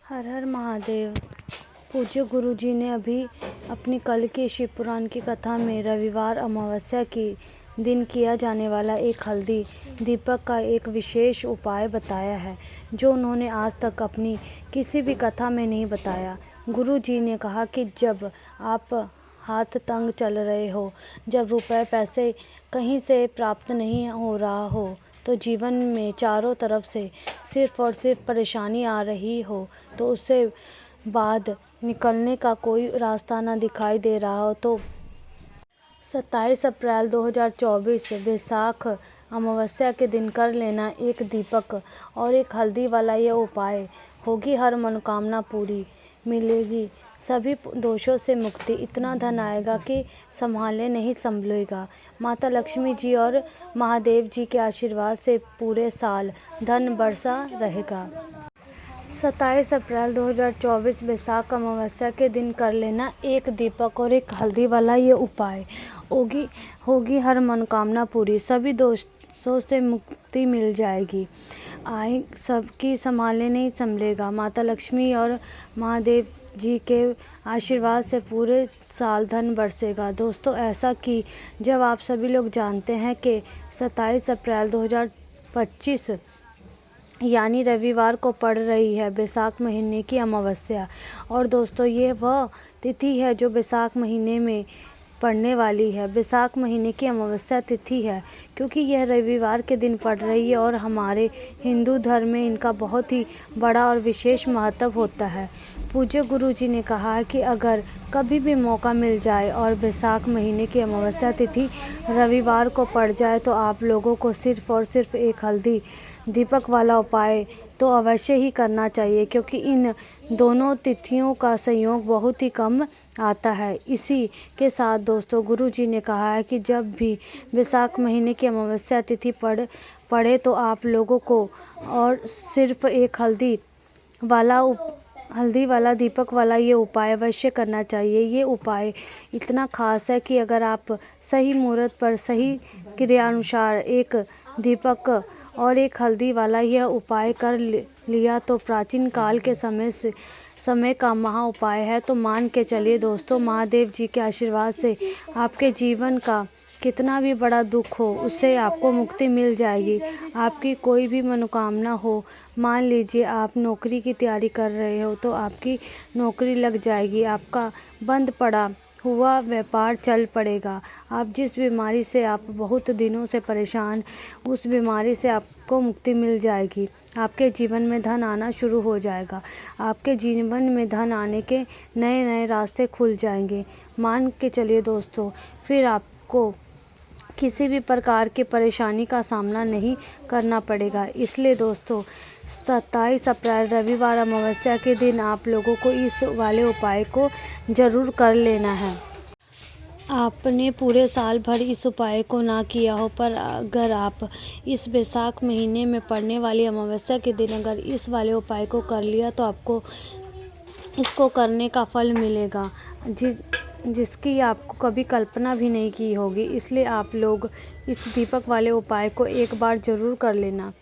हर हर महादेव। पूज्य गुरु जी ने अभी अपनी कल की शिव पुराण की कथा में रविवार अमावस्या के दिन किया जाने वाला एक हल्दी दीपक का एक विशेष उपाय बताया है, जो उन्होंने आज तक अपनी किसी भी कथा में नहीं बताया। गुरु जी ने कहा कि जब आप हाथ तंग चल रहे हो, जब रुपए पैसे कहीं से प्राप्त नहीं हो रहा हो, तो जीवन में चारों तरफ से सिर्फ और सिर्फ परेशानी आ रही हो, तो उससे बाद निकलने का कोई रास्ता ना दिखाई दे रहा हो, तो 27 अप्रैल 2024 वैशाख अमावस्या के दिन कर लेना एक दीपक और एक हल्दी वाला यह उपाय। होगी हर मनोकामना पूरी, मिलेगी सभी दोषों से मुक्ति, इतना धन आएगा कि संभालने नहीं संभलेगा। माता लक्ष्मी जी और महादेव जी के आशीर्वाद से पूरे साल धन बरसा रहेगा। 27 अप्रैल 2024 वैशाख अमावस्या के दिन कर लेना एक दीपक और एक हल्दी वाला ये उपाय। होगी हर मनोकामना पूरी, सभी दोषों से मुक्ति मिल जाएगी। आए सबकी संभालने नहीं संभलेगा। माता लक्ष्मी और महादेव जी के आशीर्वाद से पूरे साल धन बरसेगा। दोस्तों, ऐसा कि जब आप सभी लोग जानते हैं कि 27 अप्रैल 2025 यानी रविवार को पड़ रही है वैशाख महीने की अमावस्या। और दोस्तों, ये वह तिथि है जो वैशाख महीने में पड़ने वाली है। वैशाख महीने की अमावस्या तिथि है क्योंकि यह रविवार के दिन पड़ रही है और हमारे हिंदू धर्म में इनका बहुत ही बड़ा और विशेष महत्व होता है। पूज्य गुरु जी ने कहा है कि अगर कभी भी मौका मिल जाए और वैशाख महीने की अमावस्या तिथि रविवार को पड़ जाए, तो आप लोगों को सिर्फ और सिर्फ एक हल्दी दीपक वाला उपाय तो अवश्य ही करना चाहिए, क्योंकि इन दोनों तिथियों का संयोग बहुत ही कम आता है। इसी के साथ दोस्तों, गुरु जी ने कहा है कि जब भी वैशाख महीने की अमावस्या तिथि पड़े तो आप लोगों को और सिर्फ एक हल्दी वाला दीपक वाला ये उपाय अवश्य करना चाहिए। ये उपाय इतना खास है कि अगर आप सही मुहूर्त पर सही क्रियानुसार एक दीपक और एक हल्दी वाला यह उपाय कर लिया तो प्राचीन काल के समय का महा उपाय है। तो मान के चलिए दोस्तों, महादेव जी के आशीर्वाद से आपके जीवन का कितना भी बड़ा दुख हो, उससे आपको मुक्ति मिल जाएगी। आपकी कोई भी मनोकामना हो, मान लीजिए आप नौकरी की तैयारी कर रहे हो तो आपकी नौकरी लग जाएगी। आपका बंद पड़ा हुआ व्यापार चल पड़ेगा। आप जिस बीमारी से आप बहुत दिनों से परेशान, उस बीमारी से आपको मुक्ति मिल जाएगी। आपके जीवन में धन आना शुरू हो जाएगा। आपके जीवन में धन आने के नए नए रास्ते खुल जाएंगे। मान के चलिए दोस्तों, फिर आपको किसी भी प्रकार की परेशानी का सामना नहीं करना पड़ेगा। इसलिए दोस्तों, 27 अप्रैल रविवार अमावस्या के दिन आप लोगों को इस वाले उपाय को ज़रूर कर लेना है। आपने पूरे साल भर इस उपाय को ना किया हो, पर अगर आप इस वैशाख महीने में पड़ने वाली अमावस्या के दिन अगर इस वाले उपाय को कर लिया तो आपको इसको करने का फल मिलेगा जिसकी आपको कभी कल्पना भी नहीं की होगी। इसलिए आप लोग इस दीपक वाले उपाय को एक बार ज़रूर कर लेना,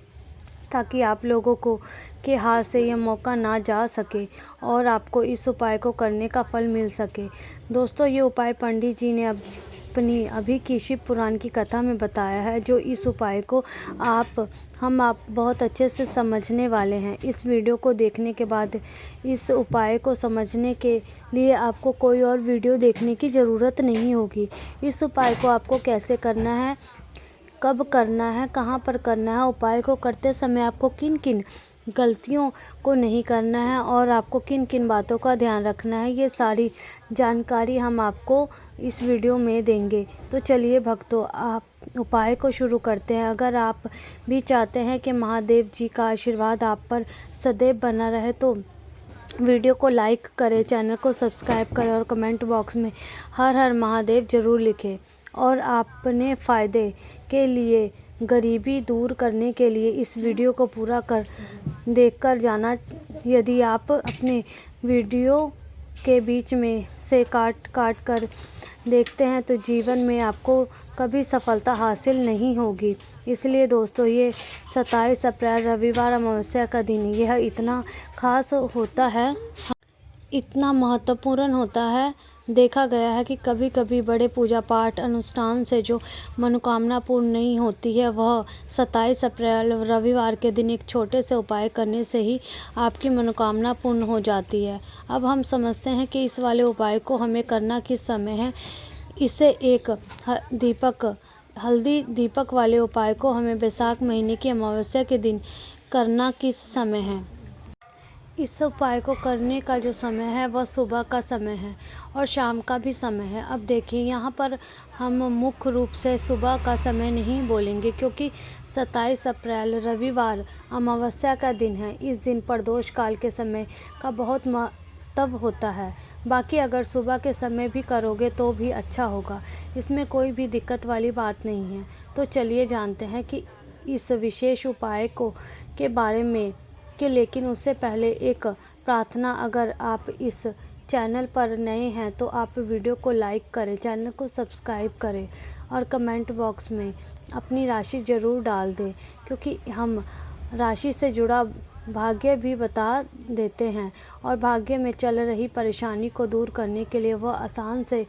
ताकि आप लोगों को के हाथ से यह मौका ना जा सके और आपको इस उपाय को करने का फल मिल सके। दोस्तों, ये उपाय पंडित जी ने अपनी अभी की शिव पुराण की कथा में बताया है, जो इस उपाय को आप बहुत अच्छे से समझने वाले हैं। इस वीडियो को देखने के बाद इस उपाय को समझने के लिए आपको कोई और वीडियो देखने की ज़रूरत नहीं होगी। इस उपाय को आपको कैसे करना है, कब करना है, कहाँ पर करना है, उपाय को करते समय आपको किन किन गलतियों को नहीं करना है और आपको किन किन बातों का ध्यान रखना है, ये सारी जानकारी हम आपको इस वीडियो में देंगे। तो चलिए भक्तों, आप उपाय को शुरू करते हैं। अगर आप भी चाहते हैं कि महादेव जी का आशीर्वाद आप पर सदैव बना रहे तो वीडियो को लाइक करें, चैनल को सब्सक्राइब करें और कमेंट बॉक्स में हर हर महादेव ज़रूर लिखें। और अपने फ़ायदे के लिए, गरीबी दूर करने के लिए इस वीडियो को पूरा देखकर जाना। यदि आप अपने वीडियो के बीच में से काट काट कर देखते हैं तो जीवन में आपको कभी सफलता हासिल नहीं होगी। इसलिए दोस्तों, ये 27 अप्रैल रविवार अमावस्या का दिन यह इतना खास होता है, इतना महत्वपूर्ण होता है। देखा गया है कि कभी कभी बड़े पूजा पाठ अनुष्ठान से जो मनोकामना पूर्ण नहीं होती है, वह 27 अप्रैल रविवार के दिन एक छोटे से उपाय करने से ही आपकी मनोकामना पूर्ण हो जाती है। अब हम समझते हैं कि इस वाले उपाय को हमें करना किस समय है। इसे एक हल्दी दीपक वाले उपाय को हमें बैसाख महीने की अमावस्या के दिन करना किस समय है। इस उपाय को करने का जो समय है वह सुबह का समय है और शाम का भी समय है। अब देखिए, यहाँ पर हम मुख्य रूप से सुबह का समय नहीं बोलेंगे, क्योंकि 27 अप्रैल रविवार अमावस्या का दिन है। इस दिन प्रदोष काल के समय का बहुत महत्व होता है। बाकी अगर सुबह के समय भी करोगे तो भी अच्छा होगा, इसमें कोई भी दिक्कत वाली बात नहीं है। तो चलिए जानते हैं कि इस विशेष उपाय के बारे में लेकिन उससे पहले एक प्रार्थना। अगर आप इस चैनल पर नए हैं तो आप वीडियो को लाइक करें, चैनल को सब्सक्राइब करें और कमेंट बॉक्स में अपनी राशि ज़रूर डाल दें, क्योंकि हम राशि से जुड़ा भाग्य भी बता देते हैं और भाग्य में चल रही परेशानी को दूर करने के लिए वह आसान से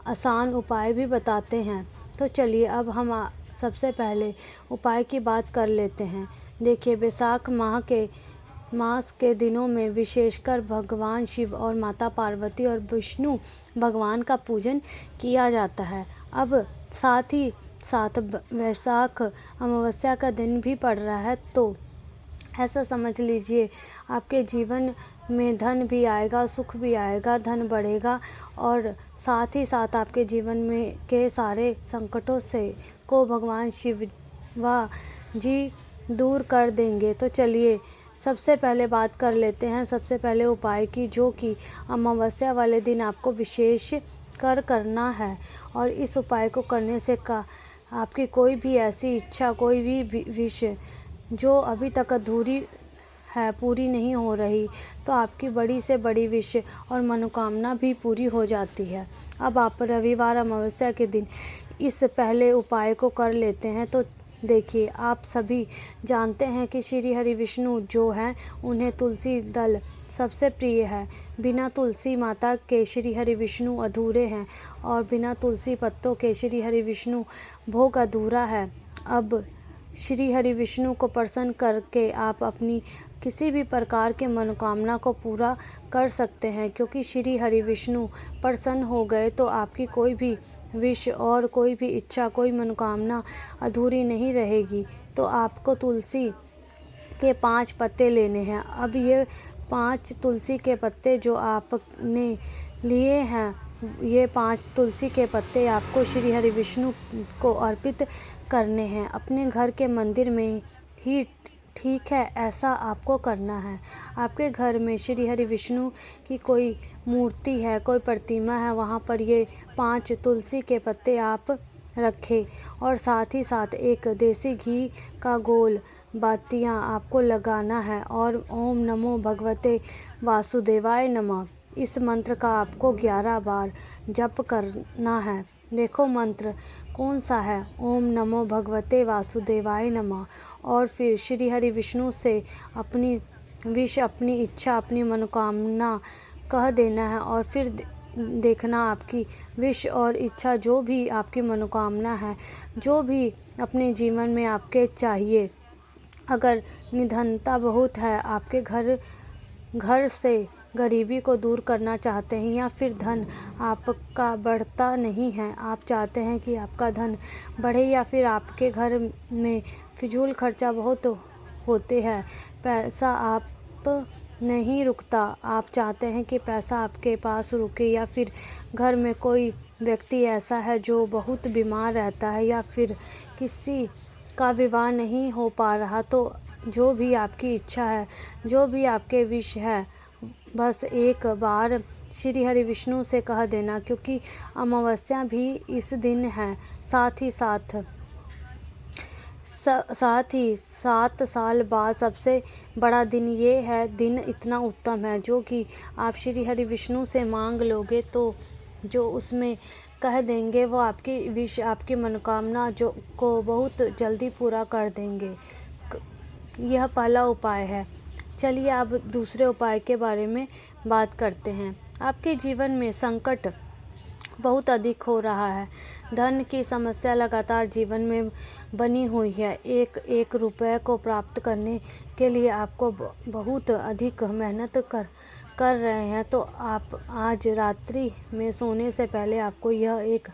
आसान उपाय भी बताते हैं। तो चलिए अब हम सबसे पहले उपाय की बात कर लेते हैं। देखिए, बैसाख मास के दिनों में विशेषकर भगवान शिव और माता पार्वती और विष्णु भगवान का पूजन किया जाता है। अब साथ ही साथ बैसाख अमावस्या का दिन भी पड़ रहा है, तो ऐसा समझ लीजिए आपके जीवन में धन भी आएगा, सुख भी आएगा, धन बढ़ेगा और साथ ही साथ आपके जीवन में के सारे संकटों से को भगवान शिव जी दूर कर देंगे। तो चलिए सबसे पहले बात कर लेते हैं सबसे पहले उपाय की, जो कि अमावस्या वाले दिन आपको विशेष करना है। और इस उपाय को करने से आपकी कोई भी ऐसी इच्छा, कोई भी विश जो अभी तक अधूरी है, पूरी नहीं हो रही, तो आपकी बड़ी से बड़ी विश और मनोकामना भी पूरी हो जाती है। अब आप रविवार अमावस्या के दिन इस पहले उपाय को कर लेते हैं। तो देखिए, आप सभी जानते हैं कि श्री हरि विष्णु जो हैं उन्हें तुलसी दल सबसे प्रिय है। बिना तुलसी माता के श्री हरि विष्णु अधूरे हैं और बिना तुलसी पत्तों के श्री हरि विष्णु भोग अधूरा है। अब श्री हरि विष्णु को प्रसन्न करके आप अपनी किसी भी प्रकार के मनोकामना को पूरा कर सकते हैं, क्योंकि श्री हरि विष्णु प्रसन्न हो गए तो आपकी कोई भी विश और कोई भी इच्छा, कोई मनोकामना अधूरी नहीं रहेगी। तो आपको तुलसी के 5 पत्ते लेने हैं। अब ये 5 तुलसी के पत्ते जो आपने लिए हैं, ये 5 तुलसी के पत्ते आपको श्री हरि विष्णु को अर्पित करने हैं अपने घर के मंदिर में ही। ठीक है, ऐसा आपको करना है। आपके घर में श्री हरि विष्णु की कोई मूर्ति है, कोई प्रतिमा है, वहाँ पर ये 5 तुलसी के पत्ते आप रखें और साथ ही साथ एक देसी घी का गोल बातियाँ आपको लगाना है और ओम नमो भगवते वासुदेवाय नमः इस मंत्र का आपको 11 बार जप करना है। देखो मंत्र कौन सा है, ओम नमो भगवते वासुदेवाय नमः। और फिर श्री हरि विष्णु से अपनी विश, अपनी इच्छा, अपनी मनोकामना कह देना है और फिर देखना आपकी विश और इच्छा, जो भी आपकी मनोकामना है, जो भी अपने जीवन में आपके चाहिए। अगर निधनता बहुत है, आपके घर से गरीबी को दूर करना चाहते हैं, या फिर धन आपका बढ़ता नहीं है, आप चाहते हैं कि आपका धन बढ़े, या फिर आपके घर में फिजूल खर्चा बहुत होते हैं, पैसा आप नहीं रुकता, आप चाहते हैं कि पैसा आपके पास रुके, या फिर घर में कोई व्यक्ति ऐसा है जो बहुत बीमार रहता है, या फिर किसी का विवाह नहीं हो पा रहा, तो जो भी आपकी इच्छा है, जो भी आपके विश है, बस एक बार श्री हरि विष्णु से कह देना, क्योंकि अमावस्या भी इस दिन है। साथ ही साथ साथ ही 7 साल बाद सबसे बड़ा दिन ये है, दिन इतना उत्तम है जो कि आप श्री हरि विष्णु से मांग लोगे तो जो उसमें कह देंगे वो आपकी विश, आपकी मनोकामना जो को बहुत जल्दी पूरा कर देंगे। यह पहला उपाय है। चलिए अब दूसरे उपाय के बारे में बात करते हैं। आपके जीवन में संकट बहुत अधिक हो रहा है। धन की समस्या लगातार जीवन में बनी हुई है। एक रुपये को प्राप्त करने के लिए आपको बहुत अधिक मेहनत कर रहे हैं, तो आप आज रात्रि में सोने से पहले आपको यह एक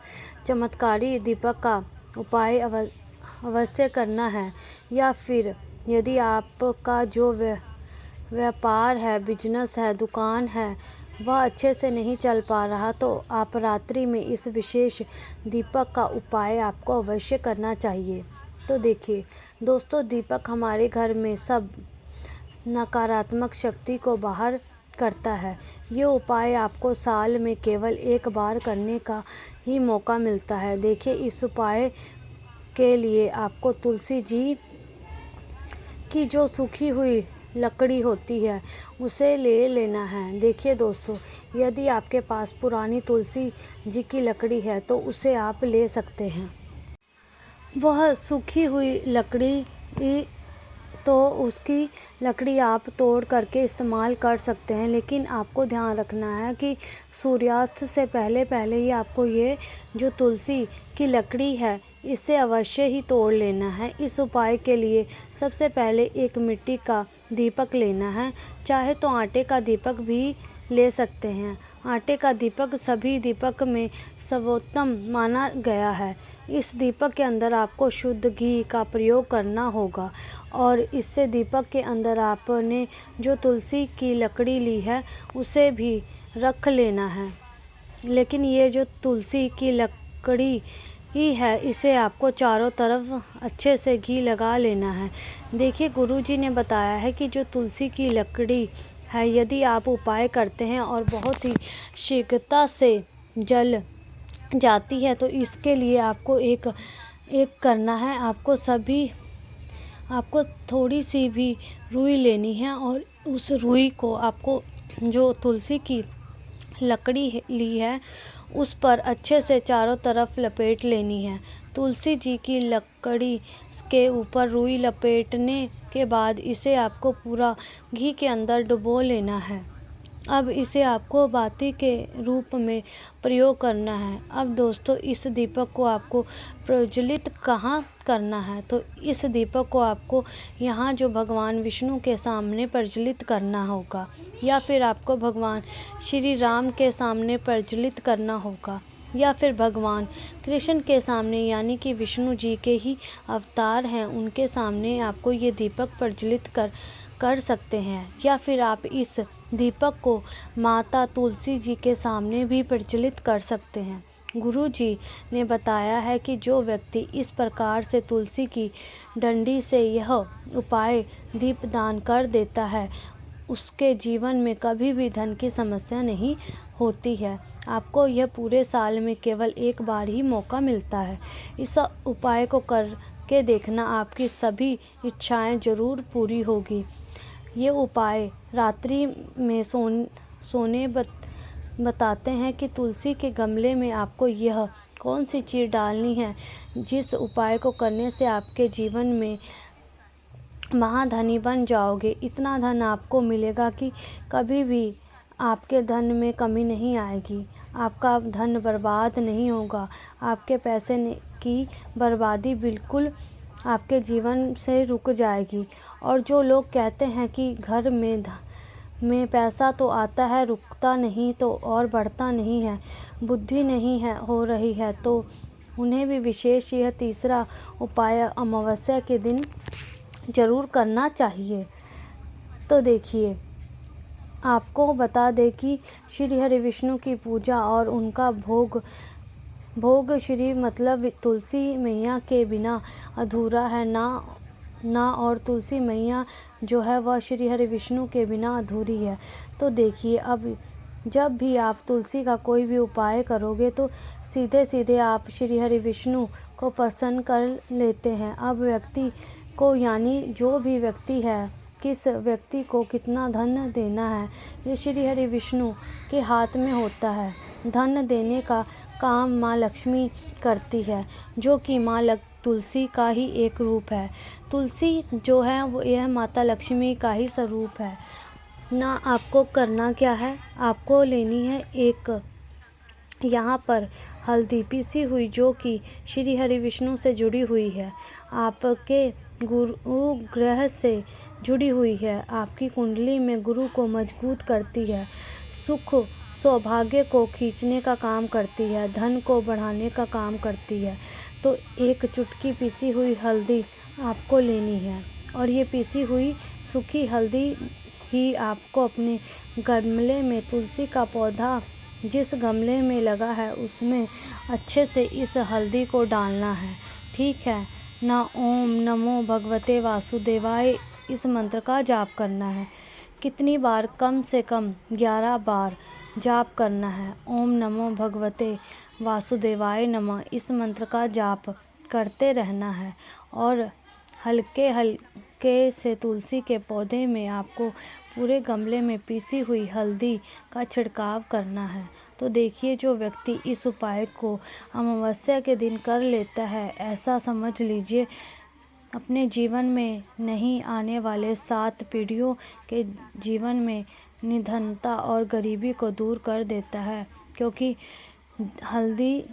चमत्कारी दीपक का उपाय अवश्य करना है। या फिर यदि आपका जो व्यापार है, बिजनेस है, दुकान है, वह अच्छे से नहीं चल पा रहा, तो आप रात्रि में इस विशेष दीपक का उपाय आपको अवश्य करना चाहिए। तो देखिए दोस्तों, दीपक हमारे घर में सब नकारात्मक शक्ति को बाहर करता है। ये उपाय आपको साल में केवल एक बार करने का ही मौका मिलता है। देखिए, इस उपाय के लिए आपको तुलसी जी की जो सूखी हुई लकड़ी होती है उसे ले लेना है। देखिए दोस्तों, यदि आपके पास पुरानी तुलसी जी की लकड़ी है तो उसे आप ले सकते हैं। वह सूखी हुई लकड़ी तो उसकी लकड़ी आप तोड़ करके इस्तेमाल कर सकते हैं, लेकिन आपको ध्यान रखना है कि सूर्यास्त से पहले पहले ही आपको ये जो तुलसी की लकड़ी है इसे अवश्य ही तोड़ लेना है। इस उपाय के लिए सबसे पहले एक मिट्टी का दीपक लेना है। चाहे तो आटे का दीपक भी ले सकते हैं। आटे का दीपक सभी दीपक में सर्वोत्तम माना गया है। इस दीपक के अंदर आपको शुद्ध घी का प्रयोग करना होगा और इससे दीपक के अंदर आपने जो तुलसी की लकड़ी ली है उसे भी रख लेना है। लेकिन ये जो तुलसी की लकड़ी ही है इसे आपको चारों तरफ अच्छे से घी लगा लेना है। देखिए, गुरुजी ने बताया है कि जो तुलसी की लकड़ी है, यदि आप उपाय करते हैं और बहुत ही शीघ्रता से जल जाती है तो इसके लिए आपको एक करना है। आपको थोड़ी सी भी रुई लेनी है और उस रुई को आपको जो तुलसी की लकड़ी ली है उस पर अच्छे से चारों तरफ लपेट लेनी है। तुलसी जी की लकड़ी के ऊपर रुई लपेटने के बाद इसे आपको पूरा घी के अंदर डुबो लेना है। अब इसे आपको बाती के रूप में प्रयोग करना है। अब दोस्तों, इस दीपक को आपको प्रज्वलित कहाँ करना है, तो इस दीपक को आपको यहाँ जो भगवान विष्णु के सामने प्रज्वलित करना होगा, या फिर आपको भगवान श्री राम के सामने प्रज्वलित करना होगा, या फिर भगवान कृष्ण के सामने, यानी कि विष्णु जी के ही अवतार हैं उनके सामने आपको ये दीपक प्रज्वलित कर सकते हैं। या फिर आप इस दीपक को माता तुलसी जी के सामने भी प्रज्वलित कर सकते हैं। गुरु जी ने बताया है कि जो व्यक्ति इस प्रकार से तुलसी की डंडी से यह उपाय दीपदान कर देता है उसके जीवन में कभी भी धन की समस्या नहीं होती है। आपको यह पूरे साल में केवल एक बार ही मौका मिलता है। इस उपाय को करके देखना, आपकी सभी इच्छाएं जरूर पूरी होगी। ये उपाय रात्रि में सोने बताते हैं कि तुलसी के गमले में आपको यह कौन सी चीज़ डालनी है जिस उपाय को करने से आपके जीवन में महाधनी बन जाओगे। इतना धन आपको मिलेगा कि कभी भी आपके धन में कमी नहीं आएगी। आपका धन बर्बाद नहीं होगा। आपके पैसे की बर्बादी बिल्कुल आपके जीवन से रुक जाएगी। और जो लोग कहते हैं कि घर में पैसा तो आता है, रुकता नहीं तो और बढ़ता नहीं है, बुद्धि नहीं है हो रही है, तो उन्हें भी विशेष यह तीसरा उपाय अमावस्या के दिन ज़रूर करना चाहिए। तो देखिए, आपको बता दें कि श्री हरि विष्णु की पूजा और उनका भोग श्री मतलब तुलसी मैया के बिना अधूरा है ना और तुलसी मैया जो है वह श्री हरि विष्णु के बिना अधूरी है। तो देखिए, अब जब भी आप तुलसी का कोई भी उपाय करोगे तो सीधे सीधे आप श्री हरि विष्णु को प्रसन्न कर लेते हैं। अब व्यक्ति को यानी जो भी व्यक्ति है, किस व्यक्ति को कितना धन देना है, ये श्री हरि विष्णु के हाथ में होता है। धन देने का काम माँ लक्ष्मी करती है, जो कि तुलसी का ही एक रूप है। तुलसी जो है वो यह माता लक्ष्मी का ही स्वरूप है ना। आपको करना क्या है, आपको लेनी है एक यहाँ पर हल्दी पीसी हुई, जो कि श्री हरि विष्णु से जुड़ी हुई है, आपके गुरु ग्रह से जुड़ी हुई है, आपकी कुंडली में गुरु को मजबूत करती है, सुख सौभाग्य को खींचने का काम करती है, धन को बढ़ाने का काम करती है। तो एक चुटकी पीसी हुई हल्दी आपको लेनी है और ये पीसी हुई सूखी हल्दी ही आपको अपने गमले में, तुलसी का पौधा जिस गमले में लगा है उसमें अच्छे से इस हल्दी को डालना है। ठीक है ना। ओम नमो भगवते वासुदेवाय इस मंत्र का जाप करना है। कितनी बार? कम से कम 11 बार जाप करना है। ओम नमो भगवते वासुदेवाय नमः इस मंत्र का जाप करते रहना है और हल्के हल्के से तुलसी के पौधे में आपको पूरे गमले में पीसी हुई हल्दी का छिड़काव करना है। तो देखिए, जो व्यक्ति इस उपाय को अमावस्या के दिन कर लेता है, ऐसा समझ लीजिए अपने जीवन में नहीं आने वाले 7 पीढ़ियों के जीवन में निधनता और गरीबी को दूर कर देता है। क्योंकि हल्दी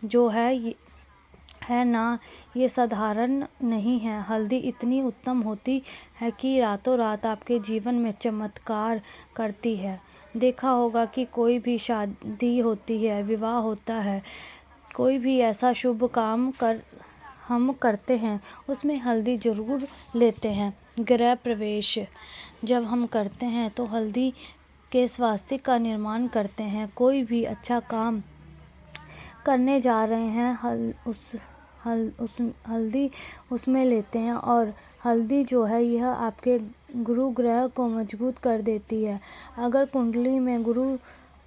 जो है ना, ये साधारण नहीं है। हल्दी इतनी उत्तम होती है कि रातों रात आपके जीवन में चमत्कार करती है। देखा होगा कि कोई भी शादी होती है, विवाह होता है, कोई भी ऐसा शुभ काम हम करते हैं, उसमें हल्दी ज़रूर लेते हैं। गृह प्रवेश जब हम करते हैं तो हल्दी के स्वास्तिक का निर्माण करते हैं। कोई भी अच्छा काम करने जा रहे हैं, हल्दी उसमें लेते हैं और हल्दी जो है यह आपके गुरु ग्रह को मजबूत कर देती है। अगर कुंडली में गुरु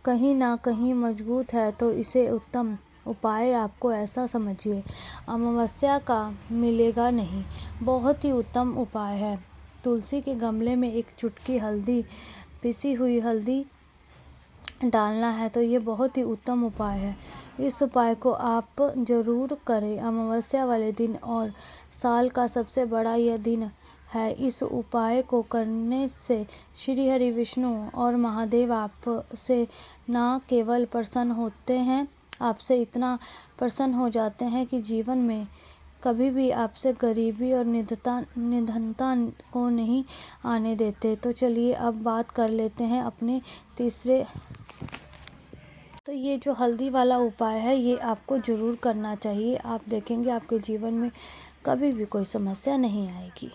कहीं ना कहीं मजबूत है तो इसे उत्तम उपाय आपको ऐसा समझिए अमावस्या का मिलेगा नहीं। बहुत ही उत्तम उपाय है। तुलसी के गमले में एक चुटकी हल्दी, पिसी हुई हल्दी डालना है, तो ये बहुत ही उत्तम उपाय है। इस उपाय को आप ज़रूर करें अमावस्या वाले दिन, और साल का सबसे बड़ा यह दिन है। इस उपाय को करने से श्री हरि विष्णु और महादेव आपसे ना केवल प्रसन्न होते हैं, आपसे इतना प्रसन्न हो जाते हैं कि जीवन में कभी भी आपसे गरीबी और निधनता को नहीं आने देते। तो चलिए अब बात कर लेते हैं अपने तीसरे। तो ये जो हल्दी वाला उपाय है ये आपको ज़रूर करना चाहिए। आप देखेंगे आपके जीवन में कभी भी कोई समस्या नहीं आएगी।